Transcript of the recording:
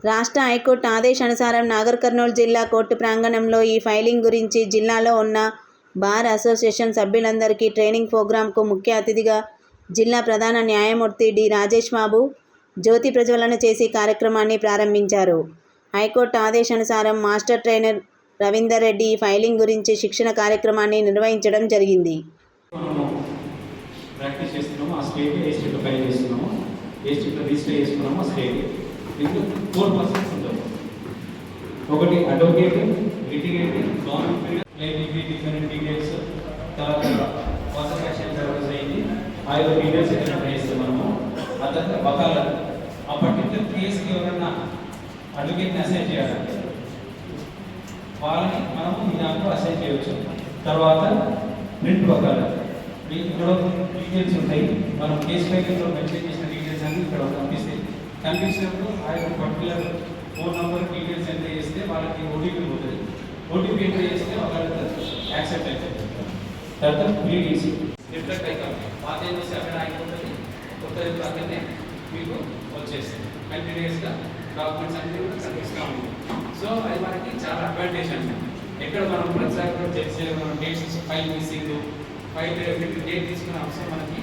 రాష్ట్ర హైకోర్టు ఆదేశానుసారం నాగర్ కర్నూలు జిల్లా కోర్టు ప్రాంగణంలో ఈ ఫైలింగ్ గురించి జిల్లాలో ఉన్న బార్ అసోసియేషన్ సభ్యులందరికీ ట్రైనింగ్ ప్రోగ్రాంకు ముఖ్య అతిథిగా జిల్లా ప్రధాన న్యాయమూర్తి డి రాజేష్ బాబు జ్యోతి ప్రజ్వలన చేసి కార్యక్రమాన్ని ప్రారంభించారు. హైకోర్టు ఆదేశానుసారం మాస్టర్ ట్రైనర్ రవీందర్ రెడ్డి ఈ ఫైలింగ్ గురించి శిక్షణ కార్యక్రమాన్ని నిర్వహించడం జరిగింది. ప్రాక్టీస్ చేస్తున్నాము. ఆ స్టేట్ ఏ స్టేట్లో ఫైల్ చేస్తున్నాము, ఏ స్టేట్లో రిజిస్టర్ చేసుకున్నాము. ఆ స్టేట్ దీంట్లో 4 పర్సన్స్ ఉంటారు. ఒకటి అడ్వకేట్, లిటిగేటర్, గవర్నమెంట్ డిఫరెంట్ డీటెయిల్స్, తర్వాత వాటర్ యాక్షన్ సర్వీస్ అయింది. ఆ యొక్క డీటెయిల్స్ ఎక్కడ చేస్తాం మనము. ఆ తర్వాత వకాలత్, ఆ పర్టికులర్ కేసుకి ఎవరన్నా అడ్వకేట్ని అసైన్ చేయాలంటే వాళ్ళని మనము ఈ దాంట్లో అసైన్ చేయవచ్చు. తర్వాత ప్రింట్ వకాలత్, ఇక్కడ డీటెయిల్స్ ఉంటాయి. మనం కేసు ఫైలింగ్లో మెన్షన్ చేసిన డీటెయిల్స్ అన్ని ఇక్కడ కనిపిస్తాయి. కనిపించినప్పుడు ఆ యొక్క particular phone number details enter చేస్తే వాళ్ళకి ఓటీపీ పోతుంది. ఓటీపీ ఎంటర్ చేస్తే ఒకళ్ళ యాక్సెప్ట్ అవుతుంది. తర్వాత ప్రీడీసీ రిఫ్లెక్ట్ అవుతాం. పాత ఏం చేస్తే అక్కడ అయిపోతుంది, కొత్త అక్కడనే మీకు వచ్చేస్తుంది. కంటిన్యూస్గా డాక్యుమెంట్స్ అన్ని కూడా కనిపిస్తూ ఉంటుంది. సో అది మనకి చాలా అడ్వాంటేజ్ అండి. ఎక్కడ మనం ప్రతిసారి కూడా చేసే మనం dates file missing, file date తీసుకునే అవసరం మనకి